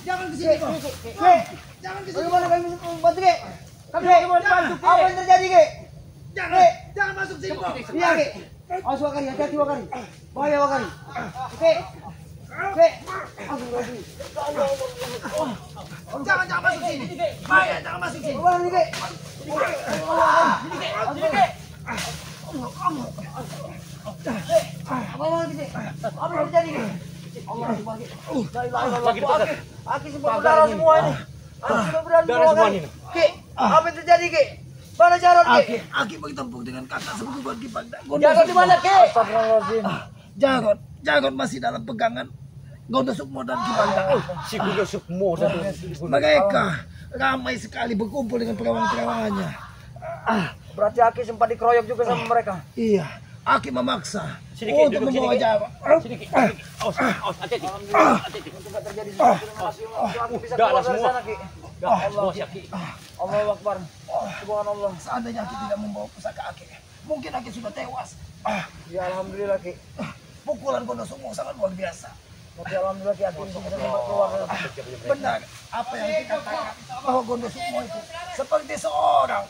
Jangan ke sini. Jangan ke sini. Bagaimana kami bantu, Ki? Kami mau bantu, Ki. Apa yang terjadi, Ki? Jangan masuk sini. Iya, Ki. Awas Wakari, hati-hati Wakari. Bahaya Wakari. Oke. Jangan masuk sini. Bahaya, jangan masuk sini. Bagaimana, Ki? Apa yang terjadi, Ki? Aki sempat berdarah semua ini. Aki sempat berdarah semua ini. Ki, apa yang terjadi, Ki? Mana Jarod, Ki? Aki bertempur dengan kakak sepupu Ki Bagda. Jarod di mana, Ki? Jarod masih dalam pegangan Gondo Sukmo dan Ki Bagda. Si Gondo Sukmo satu. Mereka ramai sekali berkumpul dengan perawang-perawangannya. Berarti Aki sempat dikeroyok juga sama mereka. Iya, Aki memaksa Sedikit untuk duduk membawa sini. Jarod. Sedikit. Awas, hati-hati. Tidak terjadi sesuatu. Bisa keluar dari sana, Ki. Ya Allah, Ki. Allahu Akbar. Subhanallah. Seandainya Aki tidak membawa pusaka Aki, mungkin Aki sudah tewas. Ya alhamdulillah, Ki. Pukulan Gondo Sukmo sangat luar biasa. Tapi alhamdulillah, Ki, Aki bisa sempat keluar. Benar apa yang dikatakan bahwa Gondo Sukmo itu seperti seorang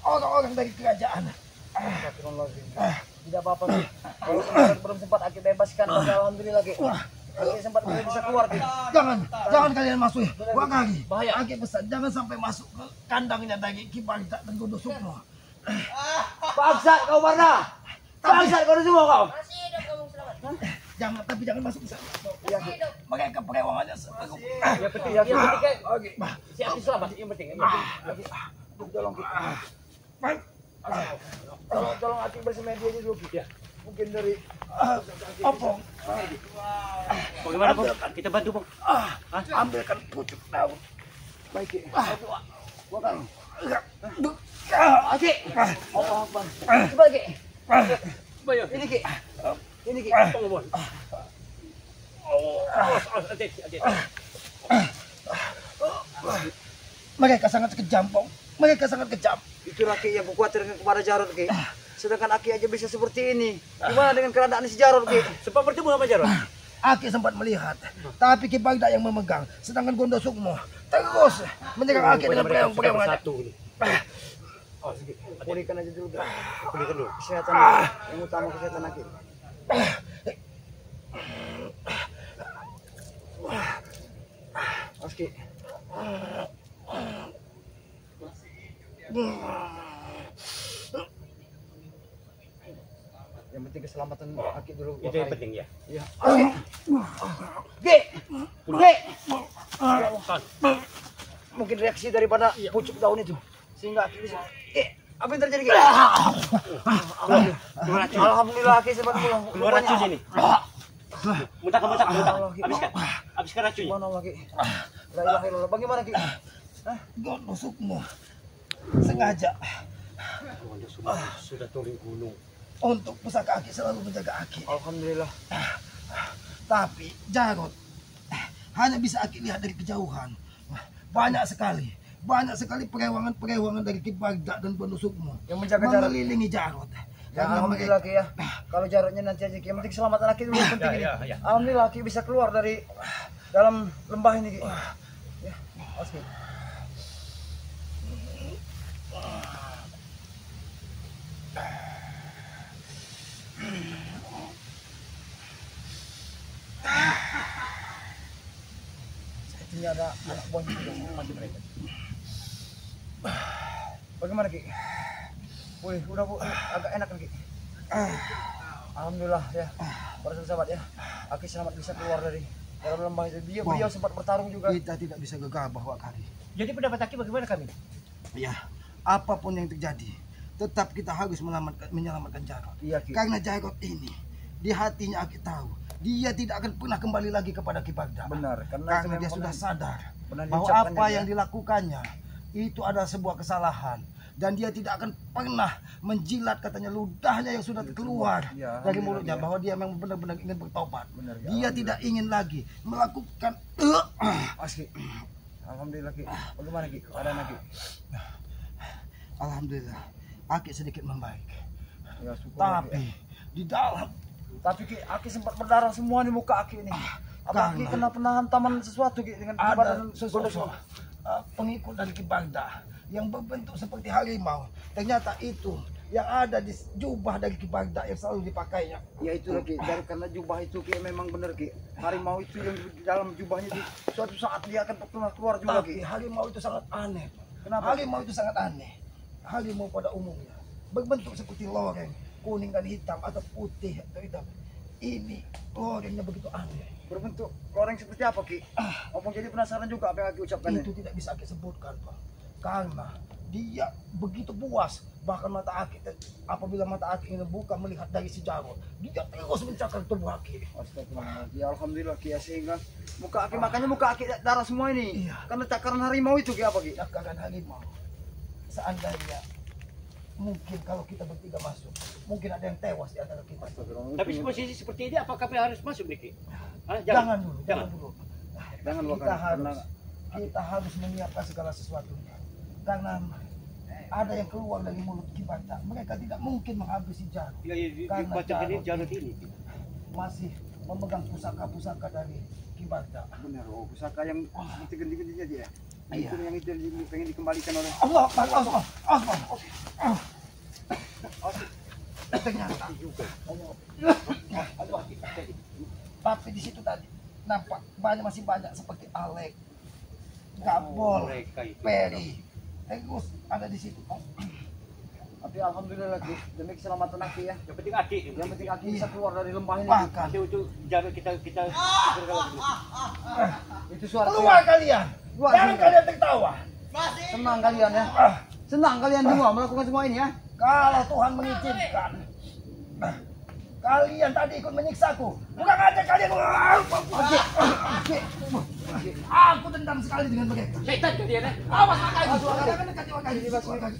orang-orang dari kerajaan. Tidak apa-apa, Ki. Kalau kemarin belum sempat Aki bebaskan, alhamdulillah, Ki. Aki sempat bisa keluar, Ki. Jangan kalian masuk. Wakari, Bahaya. Aki pesan jangan sampai masuk ke kandangnya dari Ki Bagda dan Gondo Sukmo. Bangsat kau, Barna. Bangsat kau semua kau. Masih hidup kamu selamat. Tapi jangan masuk ke sana. Iya, Ki. Mereka perewangannya seperti Ya penting, ya penting. Si Aki selamat, yang penting. Tolong, Ki. Tolong Aki bersemedia aja dulu, Ki. Mungkin dari opong. Bagaimana, Bang? Kita bantu, Bang. Ambilkan pucuk daun. baik, Ki. Wakari. Aki. Allah Akbar. Coba, Ki. Bayar. Ini, Ki. Ini, Ki. Tunggu, Bang. Hati-hati. Mereka sangat kejam, Pong. Mereka sangat kejam. Itulah, Ki, yang kukhawatirkan kepada Jarod, Ki. Sedangkan Aki aja bisa seperti ini. Gimana dengan keadaan si Jarod, Ki? Sempat bertemu sama Jarod? Aki sempat melihat, tapi Ki Bagda yang memegang. Sedangkan Gondo Sukmo terus menyerang Aki dengan perewangannya. Satu ini. Pulihkan aja dulu, Ki. Pulihkan dulu. Kesehatan, yang utama kesehatan Aki. Mas, Ki. Yang penting keselamatan Aki dulu. Itu yang penting ya. Iya. Ki. Mungkin reaksi daripada pucuk daun itu sehingga Aki bisa. Apa yang terjadi, Ki? Alhamdulillah, Aki sempat pulang. Keluar racun ini. Muntahkan. Habiskan racunnya. Subhanallah, Ki. La ilaha illallah. Bagaimana, Ki? Gondo Sukmo sengaja Sudah turun gunung. untuk pusaka Aki selalu menjaga Aki. Alhamdulillah. Tapi Jarod hanya bisa Aki lihat dari kejauhan. Banyak sekali perewangan dari Ki Bagda dan Gondo Sukmo Yang menjaga Jarod. mengelilingi Jarod. Ya, alhamdulillah, Ki, ya. Kalau Jarodnya nanti aja, Ki. Yang penting keselamatan Aki dulu yang penting ini. Ya. Alhamdulillah, Ki bisa keluar dari dalam lembah ini, Ki. Ya, awas, Ki. Ini ada anak buahnya juga masih mereka. Bagaimana, Ki? Wih, udah, Bu, agak enak kan, Ki? Alhamdulillah ya. Para sahabat ya. Aki selamat bisa keluar dari dalam lembah itu. Beliau sempat bertarung juga. Kita tidak bisa gegabah, Wakari. Jadi pendapat Aki bagaimana kami? Ya, apapun yang terjadi, tetap kita harus menyelamatkan Jarod. Iya, Ki. Karena Jarod ini di hatinya Aki tahu dia tidak akan pernah kembali lagi kepada Ki Bagda. Benar, Karena dia sudah sadar pernah bahwa diucapkan apa dia. yang dilakukannya itu adalah sebuah kesalahan dan dia tidak akan pernah menjilat katanya ludahnya yang sudah keluar Ya, dari mulutnya ya. bahwa dia memang benar-benar ingin bertobat. Benar, ya, Dia tidak ingin lagi melakukan Asli. Alhamdulillah, Ki. Bagaimana, Ki? Keadaan Aki? Alhamdulillah Aki sedikit membaik. Ya, syukur, Tapi Ki. di dalam. Tapi Ki, Aki sempat berdarah semua di muka Aki ini. Apa Aki Karena pernah hantaman sesuatu Ki dengan ada badan sosok pengikut dari Ki Bagda yang berbentuk seperti harimau. Ternyata itu yang ada di jubah dari Ki Bagda yang selalu dipakainya. Ya itu lagi, dari karena jubah itu Ki memang benar Ki. Harimau itu yang di dalam jubahnya di suatu saat dia akan keluar juga Tapi Ki. harimau itu sangat aneh. Kenapa? Harimau itu sangat aneh. Harimau pada umumnya berbentuk seperti loreng, kuning dan hitam atau putih atau hitam. Ini lorengnya begitu aneh. Berbentuk loreng seperti apa Ki? Opung jadi penasaran juga apa yang Aki ucapkan. Itu tidak bisa Aki sebutkan, Pak. Karena dia begitu puas. Bahkan mata Aki, apabila mata Aki ini bukan melihat dari si Jarod, dia terus mencakar tubuh Aki. Astagfirullahaladzim. Ya alhamdulillah Ki, ya sehingga muka Aki, makanya muka Aki darah semua ini. Iya. Karena cakaran harimau itu Ki apa Ki? Cakaran harimau. Seandainya mungkin kalau kita bertiga masuk, mungkin ada yang tewas di antara kita. Tapi posisi seperti ini apakah kami harus masuk Diki? Jangan dulu, jangan dulu. Jangan Kita harus menyiapkan segala sesuatunya. Karena ada yang keluar dari mulut Ki Bagda. Mereka tidak mungkin menghabisi Jarod. Ya, Karena baca ini Jarod ini. masih memegang pusaka-pusaka dari Ki Bagda. Benar, oh pusaka yang itu genti-gentinya dia. Iya. Itu yang itu yang pengen dikembalikan oleh Allah, ternyata. Tapi di situ tadi nampak masih banyak seperti Alek, Gabol, Mereka itu. Peri, terus ada di situ. tapi alhamdulillah Ki, demi keselamatan Aki ya. Yang penting Aki. Yang penting Aki bisa keluar dari lembah ini. Bahkan Nanti untuk Jarod kita Itu suara keluar kalian, Keluar, jangan keluar. kalian tertawa. senang kalian ya. Senang kalian semua melakukan semua ini ya. Kalau Tuhan mengizinkan, kalian tadi ikut menyiksaku. Bukan aja kalian. Aku dendam sekali dengan mereka. Setan kalian ya. Awas makanya. Jangan dekati wakil.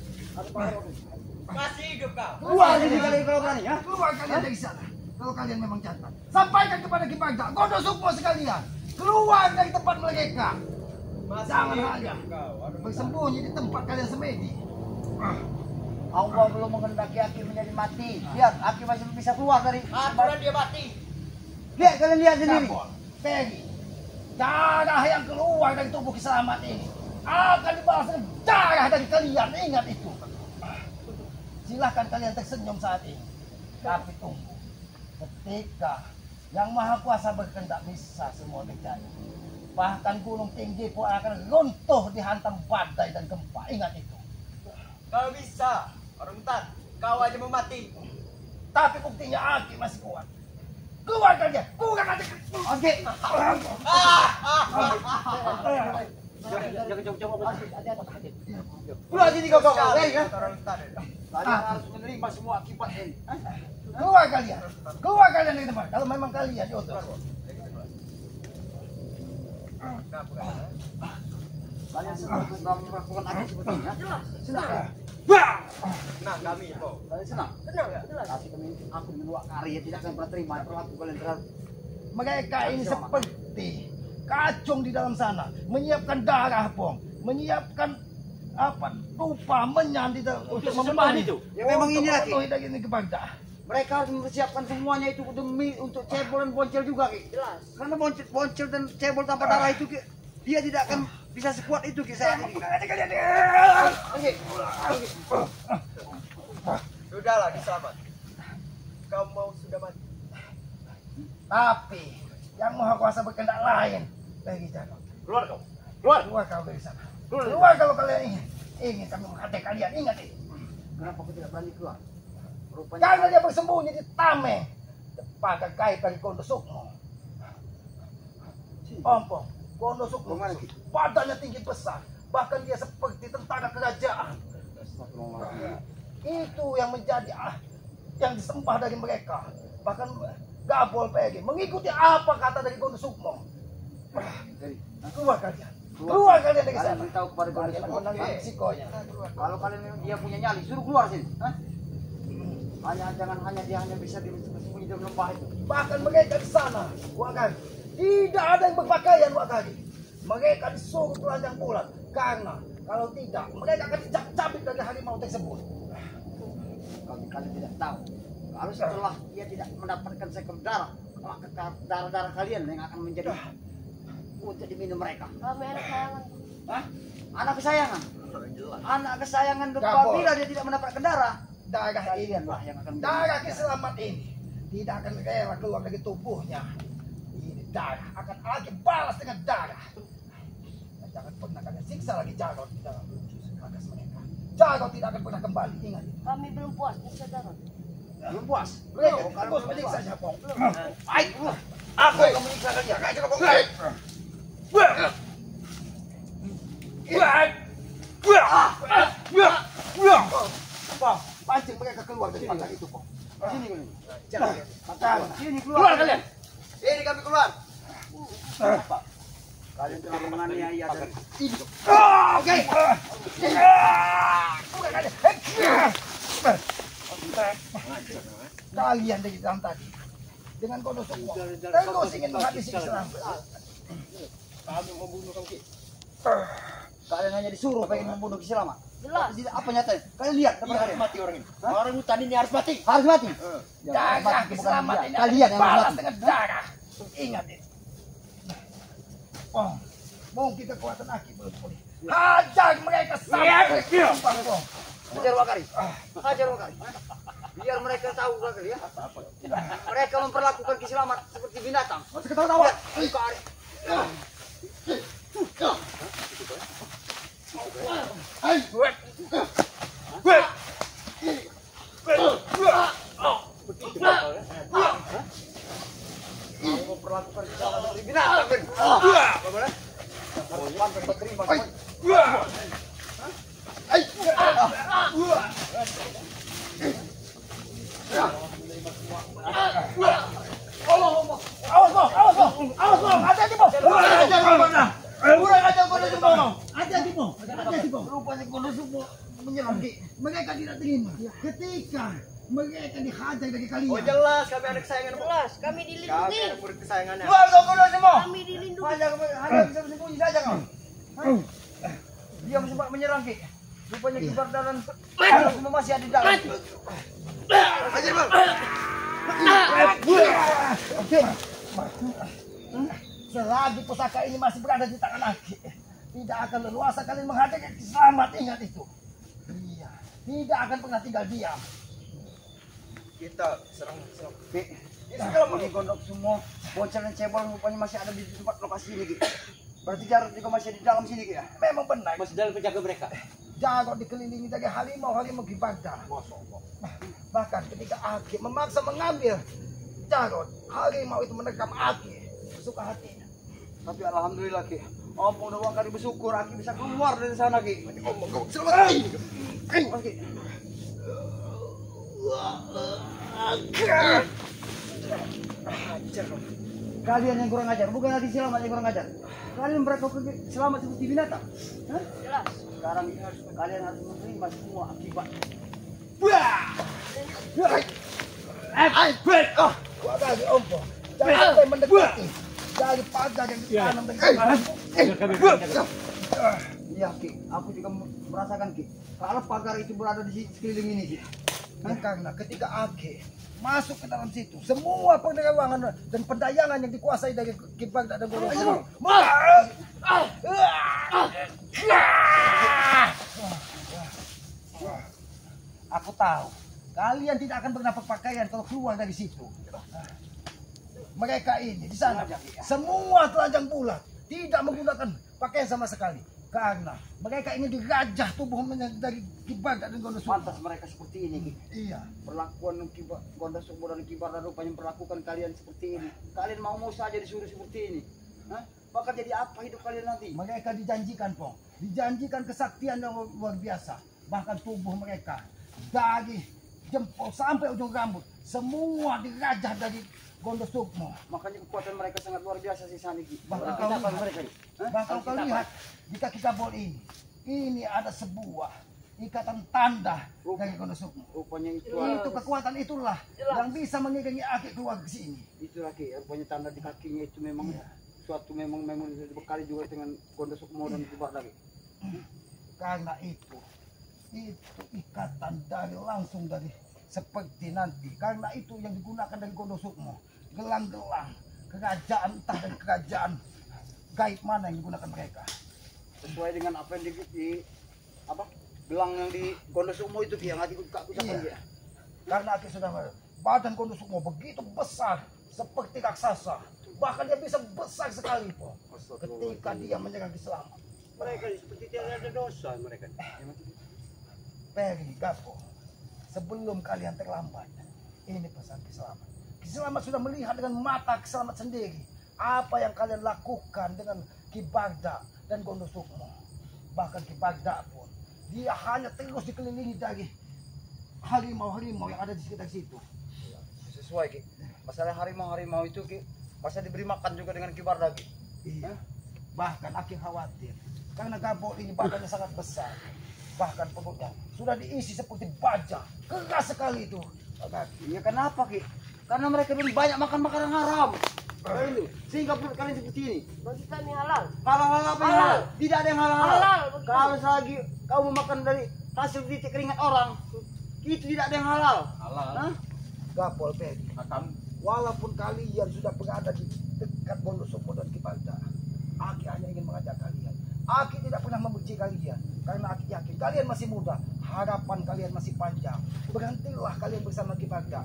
Masih hidup kau. Keluar Ini dari kalian kalau berani ya. Keluar kalian dari sana. Kalau kalian memang jantan, sampaikan kepada Ki Bagda, Gondo Sukmo sekalian. Keluar dari tempat mereka. Jangan hanya bersembunyi di tempat kalian semedi. Allah belum menghendaki Aki menjadi mati. Lihat, Aki masih bisa keluar dari. Aturan dia mati. Lihat, kalian lihat sendiri. Gabol, Peggy, darah yang keluar dari tubuh Kiselamat ini akan dibalas dengan darah dari kalian. Ingat itu. Silahkan kalian tersenyum saat ini. Tapi tunggu. Ketika Yang Maha Kuasa berkehendak bisa semua terjadi. Bahkan gunung tinggi pun akan runtuh dihantam badai dan gempa. Ingat itu. Kalau bisa, orang hutan, kau aja mau mati. Tapi buktinya Aki masih kuat. Keluarkan dia, bukan Aki. Oke. Jangan coba-coba. Keluar sini kau. Ya. Orang hutan. Kalian harus menerima semua akibat ini. Keluar kalian. Keluar kalian dari tempat. Kalau memang kalian diutus. Kalian senang melakukan aksi seperti ini ya? Senang ya? Nah, kami kok. Kalian senang? Tenang ya, jelas. Tapi aku dua karya tidak akan pernah terima perlaku kalian terhadap. Mereka ini seperti kacung di dalam sana. Menyiapkan darah, Pong. Menyiapkan apa rupa menyan di dalam untuk Sembahan itu. Ya memang ini lagi. Ini ke Bagda. Mereka harus mempersiapkan semuanya itu demi untuk cebol dan boncel juga, Ki. Jelas. Karena boncel dan cebol tanpa darah itu, Ki, dia tidak akan bisa sekuat itu, Ki, saya ini. Sudahlah, diselamat. Kau mau sudah mati. Tapi yang Maha Kuasa berkehendak lain. Bagi Jarod. Keluar kau. Keluar. Keluar kau dari sana. Keluar kalau kalian ingin kami menghadir kalian. Ingat itu. Kenapa aku tidak berani keluar? Rupanya Karena dia bersembunyi di Tameng. Pakai kait dari Gondo Sukmo. Ompong, Gondo Sukmo. Kemana, Ki? Badannya tinggi besar. Bahkan dia seperti tentara kerajaan. Itu yang menjadi yang disembah dari mereka. Bahkan Gabol Pegi mengikuti apa kata dari Gondo Sukmo. Keluar kalian. Keluar kalian dari kalian sana. beritahu kepada Gondo Kalian Sukmo. menanggung risikonya. Kalau kalian dia punya nyali, suruh keluar sini. Hah? Jangan hanya dia hanya bisa bersembunyi dalam lembah itu. Bahkan mereka di sana, Wakari, tidak ada yang berpakaian, Wakari. Mereka disuruh telanjang bulan karena kalau tidak mereka akan dicabik dari harimau tersebut. Kalian tidak tahu Kalau setelah dia tidak mendapatkan seekor darah, maka darah-darah kalian yang akan menjadi untuk diminum mereka. Kami anak sayangan. Hah? Anak kesayangan. Anak kesayangan Gabor. apabila dia tidak mendapatkan darah, Darah ini, kalianlah yang akan menjadi darah keselamat ini tidak akan rela keluar dari tubuhnya. Ini darah akan lagi balas dengan darah. Dan jangan pernah kalian siksa lagi Jarod di dalam bagas mereka. Jarod tidak akan pernah kembali, ingat itu. Kami belum puas bisa darah. belum puas. Mereka Kalau terus belum menyiksa puas. siapa? Baik. Aku akan menyiksa kalian. Ayo coba kau. Apa? Pancing mereka keluar dari pagar itu, Pong. Sini kalian. Pagar. Sini Keluar kalian. Ini kami keluar. Kalian telah menganiaya dan hidup. Oke. Kalian dari dalam tadi dengan kodok semua. Terus ingin menghabisi Islam. Kami membunuh kau. Kalian hanya disuruh pengen membunuh Kiselama. Jelas. Tidak apa nyatanya? Kalian lihat depan Harus kalian. mati orang ini. Orang hutan ini harus mati. Harus mati. Darah keselamat ini Kalian yang balas mati. dengan darah. Ingat itu. Oh, mungkin kekuatan Aki belum pulih. Hajar mereka sampai tumpah, Pong. Hajar Wakari. Hajar Wakari. Biar mereka tahu Wakari ya. Mereka memperlakukan Kiselama seperti binatang. Masih ketawa-tawa. Wakari. Kamu memperlakukan Kiselama seperti binatang. Bagaimana? Pantas berterima kasih. Rupanya kondusuk menyerang mereka tidak terima ketika mereka dihajar dari kalian. Oh jelas kami anak kesayangan. Jelas. Kami Kami dilindungi. anak murid kesayangannya. Keluar kau kondus semua. Kami dilindungi. Hanya bisa bersembunyi saja kau. Hah? Dia sempat menyerang Ki. Rupanya kibar dan semua masih ada di dalam. Hajar bang. Selagi pusaka ini masih berada di tangan Aki, tidak akan leluasa kalian menghadapi Selamat, ingat itu. Iya, tidak akan pernah tinggal diam. Kita serang. Ki, ini gondok semua bocor dan cebol rupanya masih ada di tempat lokasi ini Ki. Berarti Jarod juga masih di dalam sini Ki ya? Memang benar. Masih dalam penjaga mereka. Jarod dikelilingi dari harimau di Baghdad. Bahkan ketika Aki memaksa mengambil Jarod, harimau itu menerkam Aki. Suka hatinya. Tapi alhamdulillah Ki. Ampun udah Wakari bersyukur Aki bisa keluar dari sana Ki. Selamat. Mas, Ki. Kalian yang kurang ajar, bukan lagi Selamat yang kurang ajar. Kalian berlaku Selamat seperti binatang. Hah? Jelas. Sekarang ini kalian harus menerima semua akibatnya. Gua kasih ompo. Jangan sampai mendekati dari pagar yang ditanam dari kemarin. Iya Ki, aku juga merasakan Ki. Kalau pagar itu berada di sekeliling ini Ki. Karena ketika Aki masuk ke dalam situ, semua perdagangan dan pendayangan yang dikuasai dari Kibag dan Golongan. Aku tahu kalian tidak akan pernah berpakaian kalau keluar dari situ. Mereka ini di sana semua telanjang bulat, tidak menggunakan pakaian sama sekali. Karena mereka ingin dirajah tubuhnya dari Kibag dan Gondosubo. Pantas mereka seperti ini Ki. Iya. Perlakuan Gondosubo dan Kibar dan rupanya memperlakukan kalian seperti ini. Kalian mau saja disuruh seperti ini. Hah? Maka jadi apa hidup kalian nanti? Mereka dijanjikan, Pong. Dijanjikan kesaktian yang luar biasa. Bahkan tubuh mereka dari jempol sampai ujung rambut semua dirajah dari Gondosubo. Makanya kekuatan mereka sangat luar biasa sih Saniki. Bahkan Kita kau mereka ini. Hah? Bahkan kau lihat di kaki kabel ini ada sebuah ikatan tanda dari Gondosubo. Rupanya itu Itu kekuatan itulah Jelas. yang bisa mengiringi Aki keluar ke sini. itu lagi rupanya tanda di kakinya itu memang suatu memang dibekali juga dengan Gondosubo dan Kibar lagi. Karena itu ikatan dari langsung dari seperti nanti. Karena itu yang digunakan dari Gondo Sukmo. Gelang-gelang kerajaan, entah dari kerajaan gaib mana yang digunakan mereka. Sesuai dengan apa yang apa gelang yang di Gondo Sukmo itu yang hati ucapkan dia. Karena Aki sudah badan Gondo Sukmo begitu besar seperti raksasa. Bahkan dia bisa besar sekali po. Ketika dia menyerang Ki Selamat. Mereka seperti tidak ada dosa mereka. Peri, Gapo, sebelum kalian terlambat, ini pesan Ki Selamat. Ki Selamat sudah melihat dengan mata Ki Selamat sendiri apa yang kalian lakukan dengan Ki Bagda dan Gondo Sukmo. Bahkan Ki Bagda pun dia hanya terus dikelilingi dari harimau-harimau yang ada di sekitar situ. Sesuai Ki. Masalah harimau-harimau itu Ki, masa diberi makan juga dengan Ki Bagda Ki. Iya. Bahkan Aki khawatir karena Gapo ini badannya sangat besar. Bahkan perutnya sudah diisi seperti baja, keras sekali itu. Iya kenapa Ki? Karena mereka belum banyak makan makanan haram. Sehingga perut kalian seperti ini. Bagi kami halal. Halal apa yang halal? Tidak ada yang halal. Halal. Kalau selagi kau memakan dari hasil titik keringat orang, itu tidak ada yang halal. Halal. Gapol Pedi. Walaupun kalian sudah berada di dekat Gondo Sukmo dan Ki Bagda, Aki hanya ingin mengajak kalian. Aki tidak pernah membenci kalian karena Aki yakin kalian masih muda, harapan kalian masih panjang. Berhentilah kalian bersama Ki Bagda.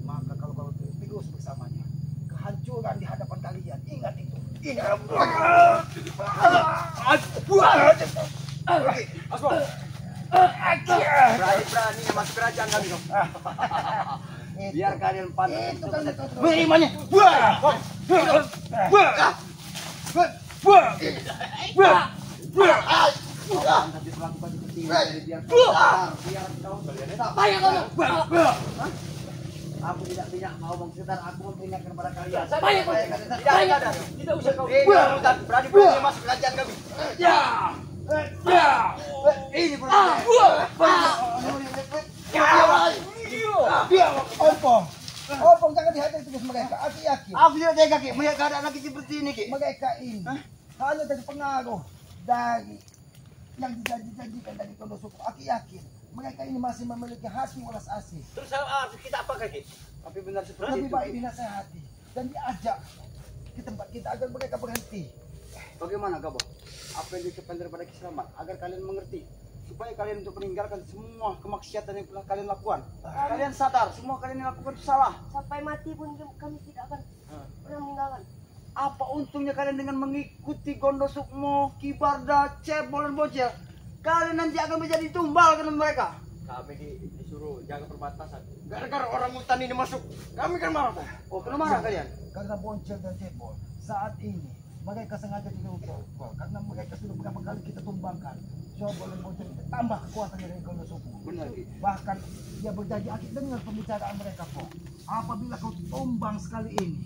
Maka kalau terus bersamanya, kehancuran di hadapan kalian. Ingat itu. Ingat. Berani-beraninya masuk kerajaan kami dong. Biar kalian pantas. Itu kan Berimanya. Tapi melakukan seperti ini biar kau Banyak kamu. aku tidak banyak mau sekitar aku memperingatkan kepada kalian. Banyak kamu. Tidak usah kau. Berani-berani masuk kerajaan kami. Ini Ompong jangan dihadiri terus mereka. Aki yakin. aku tidak tega Ki, melihat keadaan lagi seperti ini Ki. Mereka ini hanya dari pengaruh dari yang dijanjikan dari Gondo Sukmo. Aki yakin mereka ini masih memiliki hati welas asih. Terus kita apa Ki? Tapi benar seperti Lebih itu. baik dinasehati dan diajak ke tempat kita agar mereka berhenti. Bagaimana Gabo? Apa yang diucapkan daripada Ki Selamat agar kalian mengerti supaya kalian untuk meninggalkan semua kemaksiatan yang telah kalian lakukan. Kalian sadar semua kalian yang lakukan itu salah. Sampai mati pun kami tidak akan pernah meninggalkan. Apa untungnya kalian dengan mengikuti Gondo Sukmo, Ki Bagda, Cebol dan Bocil? Kalian nanti akan menjadi tumbal dengan mereka. Kami disuruh jaga perbatasan. Gara-gara orang hutan ini masuk, kami kan marah. Oh, kenapa marah kalian? Karena Boncel dan Cebol saat ini mereka sengaja diukur karena mereka sudah berapa kali kita tumbangkan. Cebol dan Boncel tambah kekuatan dari Gondo Sukmo. Benar Ki. Bahkan dia berjanji Aki dengar pembicaraan mereka kok. Apabila kau tumbang sekali ini,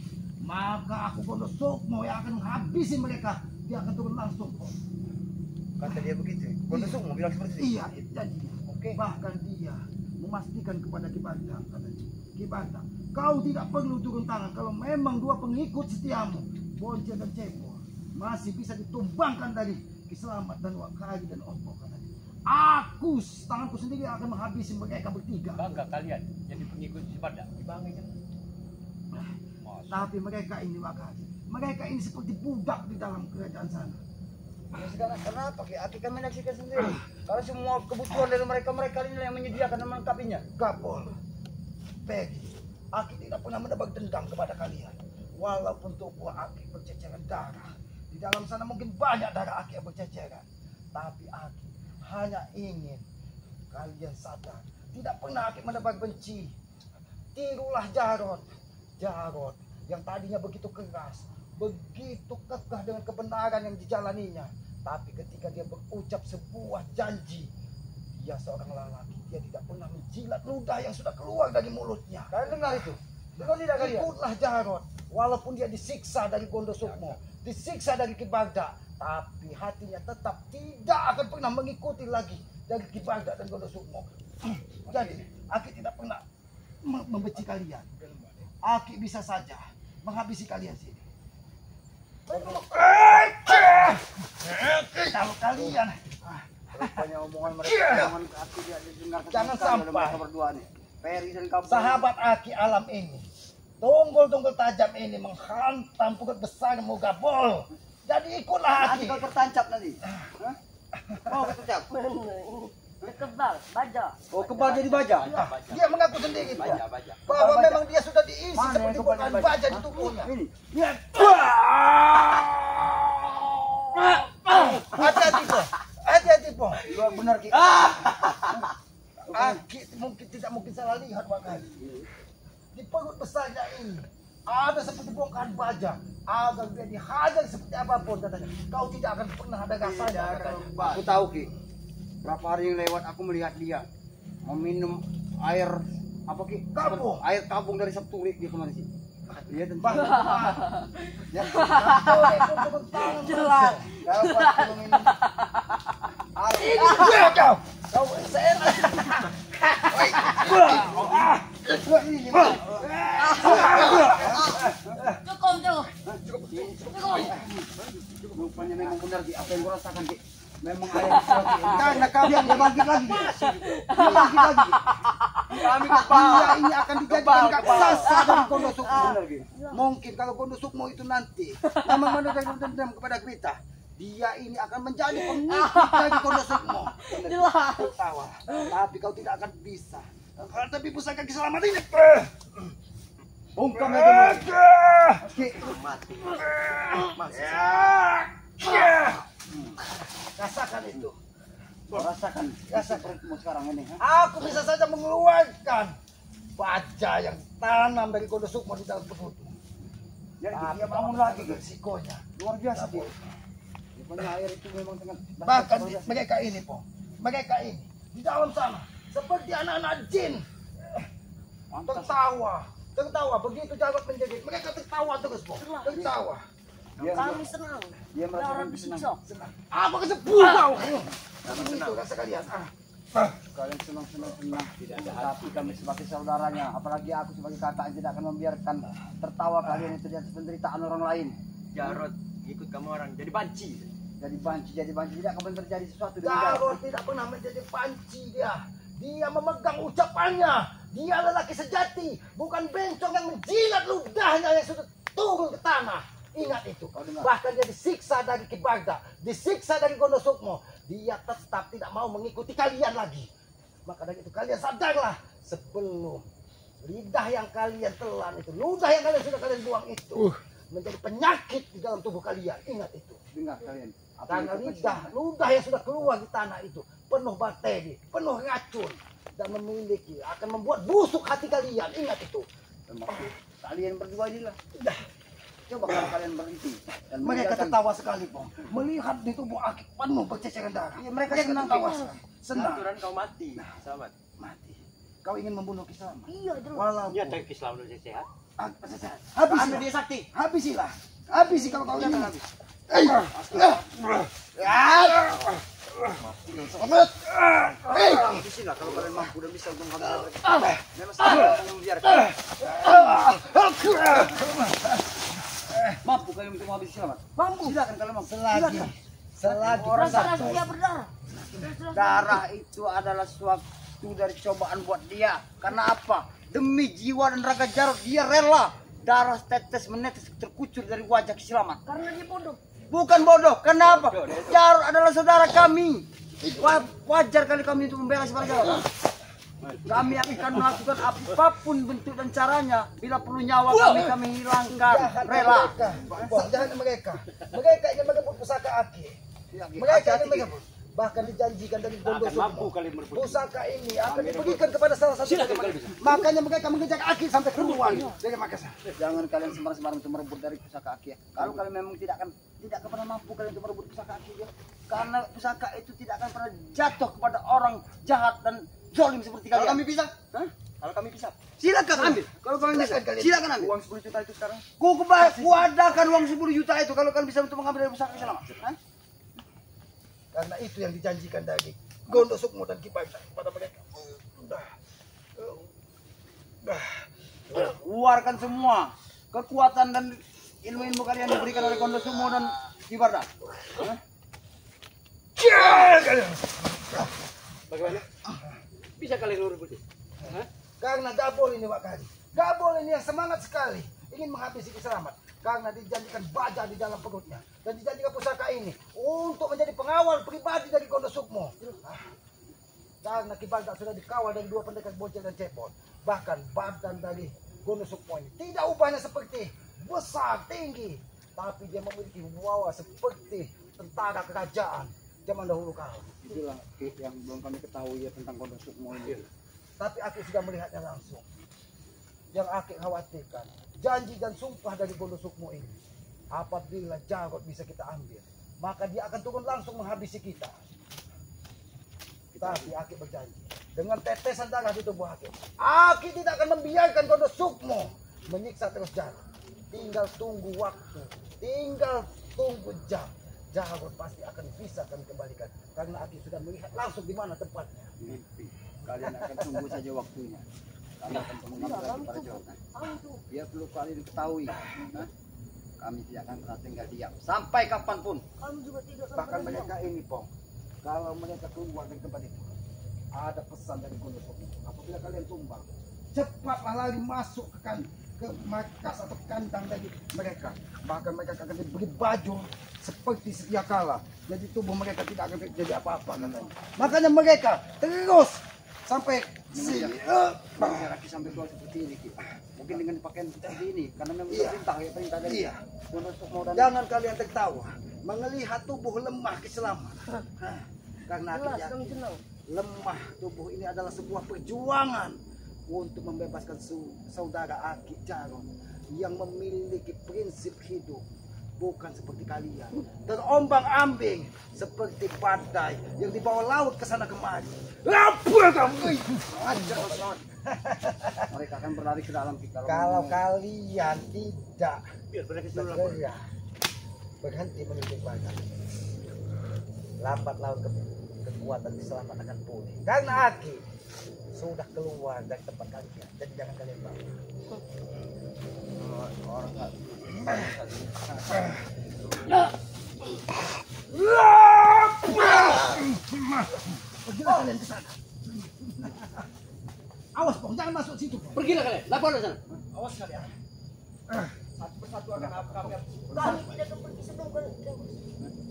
maka aku Gondo Sukmo yang akan menghabisi mereka. Dia akan turun langsung kok. Kata dia begitu. Gondo Sukmo bilang seperti itu. Iya, itu janjinya. Oke. Bahkan dia memastikan kepada Ki Bagda, katanya, Ki Bagda, kau tidak perlu turun tangan kalau memang dua pengikut setiamu, Boncel dan Cebol, masih bisa ditumbangkan dari Ki Selamat dan Wakari dan Ompong, katanya. Aku, tanganku sendiri akan menghabisi mereka bertiga. Bangga kalian jadi pengikut si Bagda. Bangga kan? Tapi mereka ini Wakari, mereka ini seperti budak di dalam kerajaan sana. Ya, sekarang kenapa Ki? Aki kan menyaksikan sendiri. Kalau semua kebutuhan dari mereka ini yang menyediakan dan melengkapinya. Gapol, Peggy, Aki tidak pernah menebak dendam kepada kalian. Walaupun tubuh Aki berceceran darah, di dalam sana mungkin banyak darah Aki yang berceceran. Tapi Aki hanya ingin kalian sadar, tidak pernah Aki menebak benci. Tirulah Jarod yang tadinya begitu keras, begitu kekeh dengan kebenaran yang dijalaninya. Tapi ketika dia berucap sebuah janji, dia seorang lelaki, dia tidak pernah menjilat ludah yang sudah keluar dari mulutnya. Kalian dengar itu? Dengar tidak kalian? Ikutlah Jarod, walaupun dia disiksa dari Gondo Sukmo, disiksa dari Ki Bagda, tapi hatinya tetap tidak akan pernah mengikuti lagi dari Ki Bagda dan Gondo Sukmo. Jadi, Aki tidak pernah membenci kalian. Aki bisa saja menghabisi kalian sini. Kalau kalian Rupanya omongan mereka, omongan Aki dia didengarkan. Jangan sampai. mereka berdua nih. Peri dan kamu. Sahabat Aki alam ini, tunggul-tunggul tajam ini menghantam pukul besar yang mau gabol. Jadi ikutlah Nanti Aki. kau tertancap nanti. Hah? Mau tertancap? Kebal, baja. Oh, kebal jadi baja. Dia mengaku sendiri Pak, baja. bahwa Baja. memang dia sudah diisi Mana seperti yang bukan kebal baja? baja di tubuhnya. Ini. Hati-hati po, hati-hati po. Luar benar Ki. Aki mungkin tidak mungkin salah lihat Wakari. Di perut besarnya ini ada seperti bongkahan baja. Agar dia dihajar seperti apapun katanya. Kau tidak akan pernah ada rasanya katanya. Aku tahu Ki. Berapa hari yang lewat aku melihat dia meminum air apa Ki? Kabung. Air kabung dari Septurik dia kemarin sih. Dia tentang Bahkan ya, Jelas. kalau aku minum air. ini gue kau. Kau seenak. Cukup tuh. Rupanya memang benar Ki, apa yang gua rasakan Ki. Memang air Septurik. Karena kau dia bangkit lagi. Dia bangkit lagi. Kami dia ini akan dijadikan raksasa dari Gondo Sukmo. Benar Ki. Mungkin kalau Gondo Sukmo itu nanti memang menurunkan dendam kepada kita, dia ini akan menjadi pengikut dari Gondo Sukmo. Jelas. Tertawa. Tapi kau tidak akan bisa. Tapi pusaka keselamatan ini. Bungkam lagi. Oke. Rasakan itu. Rasakan perutmu sekarang ini. Aku bisa saja mengeluarkan baja yang tanam dari Gondo Sukmo di dalam perutmu. Jadi dia bangun lagi Ki. Risikonya. Luar biasa dia. Rupanya air itu memang sangat Bahkan mereka ini po, mereka ini di dalam sana seperti anak-anak jin. Tertawa begitu jabat menjadi mereka tertawa terus po, tertawa. Kami senang. Dia merasakan Larang disiksa. senang. Apa kesepuh kau? Itu rasa kalian. Kalian senang. Tapi kami sebagai saudaranya, apalagi aku sebagai kakak tidak akan membiarkan tertawa kalian itu di atas penderitaan orang lain. Jarod ikut kamu orang jadi banci. Jadi banci tidak akan terjadi sesuatu dengan dia. Jarod tidak pernah menjadi panci dia. Dia memegang ucapannya. Dia lelaki sejati, bukan bencong yang menjilat ludahnya yang sudah turun ke tanah. Ingat itu. Bahkan dia disiksa dari Ki Bagda, disiksa dari Gondo Sukmo. Dia tetap tidak mau mengikuti kalian lagi. Maka dari itu kalian sadarlah sebelum lidah yang kalian telan itu, ludah yang kalian buang itu menjadi penyakit di dalam tubuh kalian. Ingat itu. Dengar kalian. Karena ludah yang sudah keluar di tanah itu penuh bakteri, penuh racun dan memiliki akan membuat busuk hati kalian. Ingat itu. Kalian berdua inilah. Coba kalau kalian berhenti. Dan Mereka meninggalkan- tertawa sekali, Pong. Melihat di tubuh Aki penuh berceceran darah. Iya, mereka senang, tertawa Ki. sekali. Senang. Aturan kau mati, selamat. Mati. Kau ingin membunuh Ki Selamat. Iya, jelas. Walaupun Ya, tapi Islam dulu sehat. habisilah dia sakti. Habisilah. Habisi kalau kau ingin habis. Habisilah kalau kalian mampu dan bisa untuk menghabiskan mereka. Memang saya akan membiarkan. Mampu kalian untuk menghabisi Selamat? Mampu. Silakan kalau mampu. Selagi Orang Rasa satu. dia berdarah. Darah itu adalah suatu dari cobaan buat dia. Karena apa? Demi jiwa dan raga Jarod dia rela darah tetes menetes terkucur dari wajah Ki Selamat. Karena dia bodoh. Bukan bodoh. Kenapa? Jarod adalah saudara kami. Wajar kali kami untuk membela saudara Jarod. Kami akan melakukan apapun bentuk dan caranya. Bila perlu nyawa kami hilangkan. Rela. Jangan mereka. Mereka ingin merebut pusaka Aki. Mereka ingin merebut. Bahkan dijanjikan dari Gondo Mampu Sukmo. kalian merebut. Pusaka ini akan diberikan kepada salah satu dari mereka. Makanya mereka mengejar Aki sampai keluar dari Makassar. Jangan kalian sembarang-sembarang untuk merebut dari pusaka Aki ya. Kalau kalian memang tidak akan pernah mampu kalian untuk merebut pusaka Aki ya. Karena pusaka itu tidak akan pernah jatuh kepada orang jahat dan zalim seperti kalian. Kalau kami bisa, Kalau kami bisa, silakan ambil. Kalau kalian bisa, silakan ambil. uang 10 juta itu sekarang. Kuadakan uang 10 juta itu kalau kalian bisa untuk mengambil dari pusaka Selamat. Karena itu yang dijanjikan dari Gondo Sukmo dan Ki Bagda kepada mereka. Keluarkan semua kekuatan dan ilmu-ilmu kalian diberikan oleh Gondo Sukmo dan Ki Bagda. Bagaimana? Bisa kalian merebut? Karena gak boleh ini Wak Kali. Gak boleh ini yang semangat sekali ingin menghabisi Ki Selamat. Karena dijanjikan baja di dalam perutnya. Dan dijanjikan pusaka ini untuk menjadi pengawal pribadi dari Gondo Sukmo. Karena Ki Bagdak sudah dikawal dari 2 pendekar bocil dan cepot. Bahkan badan dari Gondo Sukmo ini tidak ubahnya seperti besar, tinggi. Tapi dia memiliki wawa seperti tentara kerajaan zaman dahulu kala. Itulah yang belum kami ketahui ya tentang Gondo Sukmo ini. Tapi aku sudah melihatnya langsung. Yang aku khawatirkan, janji dan sumpah dari Gondo Sukmo ini. Apabila Jarod bisa kita ambil, maka dia akan turun langsung menghabisi kita. Tapi Aki berjanji, dengan tetesan darah di tubuh Aki, Aki tidak akan membiarkan Gondo Sukmo menyiksa terus Jarod. Tinggal tunggu waktu, tinggal tunggu jam. Jarod pasti akan bisa kami kembalikan. Karena Aki sudah melihat langsung di mana tempatnya. Kalian akan tunggu saja waktunya. Kami akan mengambil para Jarod. Biar perlu kalian diketahui. Kami tidak akan pernah tinggal diam sampai kapanpun. Kami juga tidak akan Bahkan pernah mereka ini, Pong, kalau mereka keluar dari tempat itu, ada pesan dari Gondo Sukmo. Apabila kalian tumbang, cepatlah lari masuk ke markas atau kandang dari mereka. Bahkan mereka akan diberi baju seperti sedia kala. Jadi tubuh mereka tidak akan terjadi apa-apa katanya. Makanya mereka terus sampai sini. Kaki sampai keluar seperti ini. Mungkin dengan pakaian seperti ini, karena memang perintah dari Gondo Sukmo dan Jangan kalian tertawa melihat tubuh lemah Ki Selamat. Karena jelas akhirnya kami senang. lemah tubuh ini adalah sebuah perjuangan untuk membebaskan saudara Aki Jarod yang memiliki prinsip hidup bukan seperti kalian, terombang ambing seperti badai yang dibawa laut ke sana kemari. Apa kamu? mereka akan berlari ke dalam. Kalau kalian tidak segera berhenti menuju badan, lambat laun kekuatan Selamat akan pulih. Karena Aki sudah keluar dari tempat kalian, jadi jangan kalian bawa. Orang nggak Pergilah kalian ke sana. Awas Pong, jangan masuk situ. Pergilah kalian, lapor ke sana. Awas kalian. Satu persatu akan kami Kami tidak akan pergi sebelum kalian.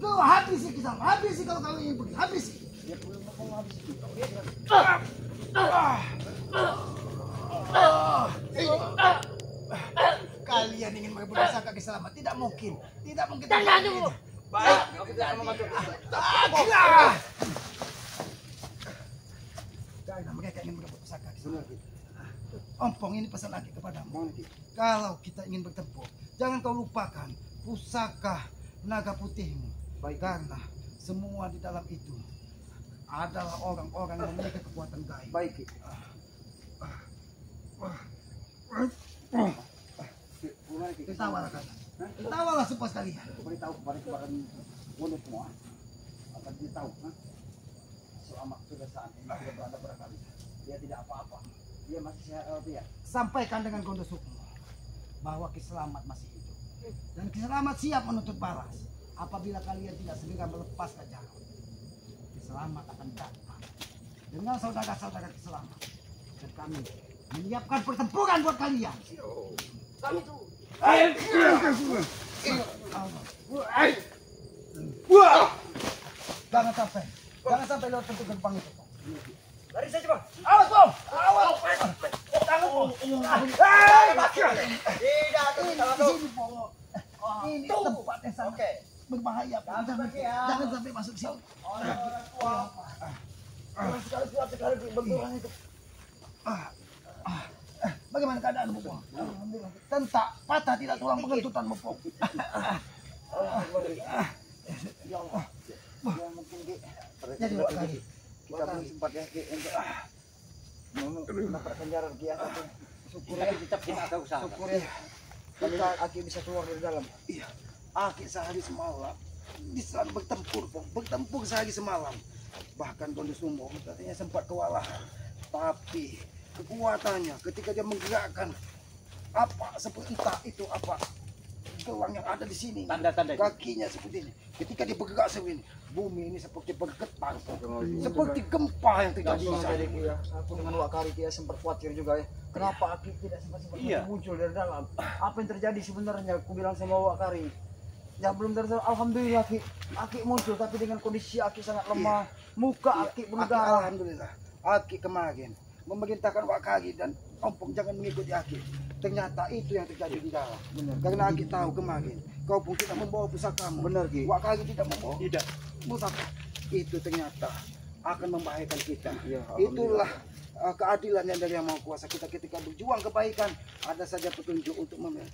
Kau habisi kita, habisi kalau kalian ingin pergi, habisi. Kalian ingin merebut pusaka Ki Selamat? Tidak mungkin, tidak mungkin. baik. Kami tidak akan membantu. Karena mereka ingin merebut pusaka Ki Selamat. Ompong, ini pesan lagi kepadamu. Kalau kita ingin bertempur, jangan kau lupakan pusaka naga putihmu. Karena semua di dalam itu adalah orang-orang yang memiliki kekuatan gaib. baik. Tertawalah kalian. Tertawalah sepuas kalian. Beritahu kepada Gondo semua akan dia tahu. Selamat sudah saat ini sudah berada pada kalian. Dia tidak apa-apa. Dia masih sehat walafiat. Sampaikan dengan Gondo Sukmo bahwa Ki Selamat masih hidup. Dan Ki Selamat siap menuntut balas apabila kalian tidak segera melepaskan Jarod. Ki Selamat akan datang dengan saudara-saudara Ki Selamat. Dan kami menyiapkan pertempuran buat kalian. Kami tuh. Jangan sampai lewat pintu gerbang itu. Lari saja, Bang. Awas, Bang! Awas! Jangan, Bang! Tidak, Ini salah di tuh. sini, Bang. Ini tempat yang sangat berbahaya, Bang. Jangan sampai masuk sini. Orang tua. Sekali kuat sekali benturan itu. Bagaimana keadaan Bopong? Alhamdulillah. Tentak patah tidak tulang pengentutan Bopong. Ya Allah. Ya mungkin Jadi dua kali. kita belum sempat ya untuk mendapatkan Jarod dia. Syukur ya Kita agak usaha. syukur ya. Kita Aki bisa keluar dari dalam. Iya. Aki sehari semalam di sana bertempur, Pong. Bertempur sehari semalam. Bahkan Gondo Sukmo katanya sempat kewalahan. Tapi kekuatannya ketika dia menggerakkan apa seperti entah itu apa gelang yang ada di sini. Tanda-tanda. Kakinya seperti ini. Ketika dia bergerak seperti ini, bumi ini seperti bergetar. Seperti gempa yang terjadi di sana. Ya, aku dengan Wak Kari ya sempat khawatir juga ya. Kenapa Aki tidak sempat muncul dari dalam? Apa yang terjadi sebenarnya? Aku bilang sama Wak Kari. Ya belum terjadi. Alhamdulillah Aki muncul, tapi dengan kondisi Aki sangat lemah. Muka Aki berdarah. Alhamdulillah. Aki kemarin memerintahkan Wak Kari dan Ompong jangan mengikuti Aki. Ternyata itu yang terjadi di dalam. Benar. Karena Aki tahu kemarin kau pun tidak membawa pusakamu. Benar, Ki. Wak Kari tidak membawa Tidak. pusaka. Itu ternyata akan membahayakan kita. Ya, Itulah keadilan yang dari Yang Maha Kuasa. Kita ketika berjuang kebaikan, ada saja petunjuk untuk memilih.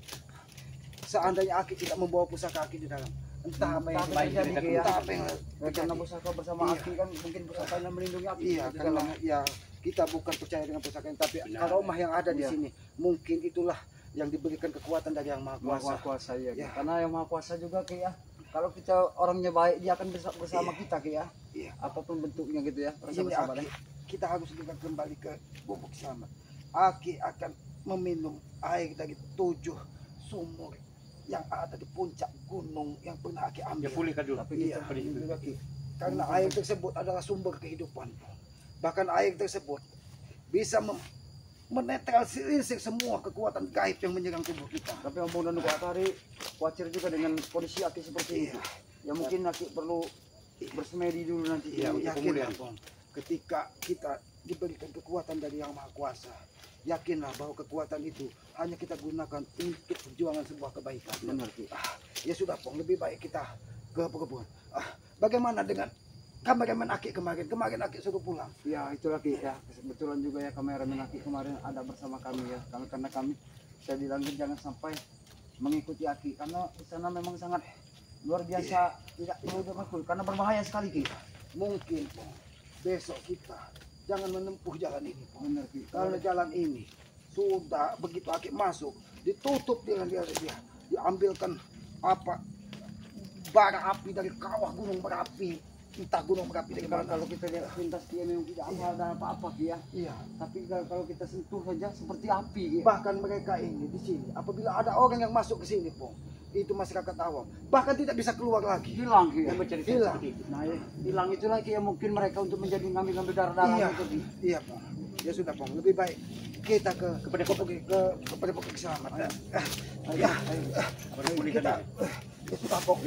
Seandainya Aki tidak membawa pusaka Aki di dalam, entah apa yang Tapi terjadi, Ki, ya. entah apa yang Karena terjadi. pusaka bersama Iya. Aki kan mungkin pusaka yang melindungi Aki. Iya, di karena dalam. ya kita bukan percaya dengan pusaka ini, tapi Benar. karomah yang ada di Iya. sini, mungkin itulah yang diberikan kekuatan dari Yang Maha Kuasa. Maha Kuasa ya, Ki. Ya. Karena Yang Maha Kuasa juga Ki ya. Kalau kita orangnya baik, dia akan bersama Iya. kita Ki ya. Iya. Apapun bentuknya gitu ya. Rasa Ini bersahabat Aki, ya. kita harus juga kembali ke bubuk selamat. Aki akan meminum air dari 7 sumur yang ada di puncak gunung yang pernah Aki Ya ambil. pulihkan dulu. Tapi Iya. kita ini juga Ki. Karena air tersebut adalah sumber kehidupan. Bahkan air tersebut bisa menetralisir semua kekuatan gaib yang menyerang tubuh kita. Tapi Om dan Wak Kari khawatir juga dengan kondisi Aki seperti Iya. itu. Ya mungkin Aki perlu bersemedi dulu nanti. Iya, untuk yakin pemulihan. Bang. Ketika kita diberikan kekuatan dari Yang Maha Kuasa, yakinlah bahwa kekuatan itu hanya kita gunakan untuk perjuangan sebuah kebaikan. Benar Ki. Ya sudah, Pong, lebih baik kita ke perkebunan. Bagaimana dengan kameramen Aki kemarin? Kemarin Aki suruh pulang. Ya itu lagi ya. Kebetulan juga ya kameramen Aki kemarin ada bersama kami ya. Karena kami saya bilangin jangan sampai mengikuti Aki karena di sana memang sangat luar biasa tidak mudah makul karena berbahaya sekali Ki. Mungkin, Pong, besok kita jangan menempuh jalan ini, Pong. Benar Ki. Karena jalan ini sudah begitu Aki masuk, ditutup dengan dia diambilkan apa bara api dari kawah gunung berapi, entah gunung berapi dari mana. Kalau kita lihat pintas dia memang tidak ada apa-apa Ki ya. Iya. Tapi kalau kita sentuh saja seperti api Ki. Bahkan mereka ini di sini, apabila ada orang yang masuk ke sini, Pong, itu masyarakat awam, bahkan tidak bisa keluar lagi. Hilang Ki. Ya. Yang bercerita Hilang. seperti itu. Nah, hilang itu lagi ya mungkin mereka untuk menjadi ngambil darah-darah Iya, itu Ki. iya, Pong. Ya sudah, Pong, lebih baik kita kepada pokok selamat. Ya, Pulihkan kita dulu. ya sudah, Pong.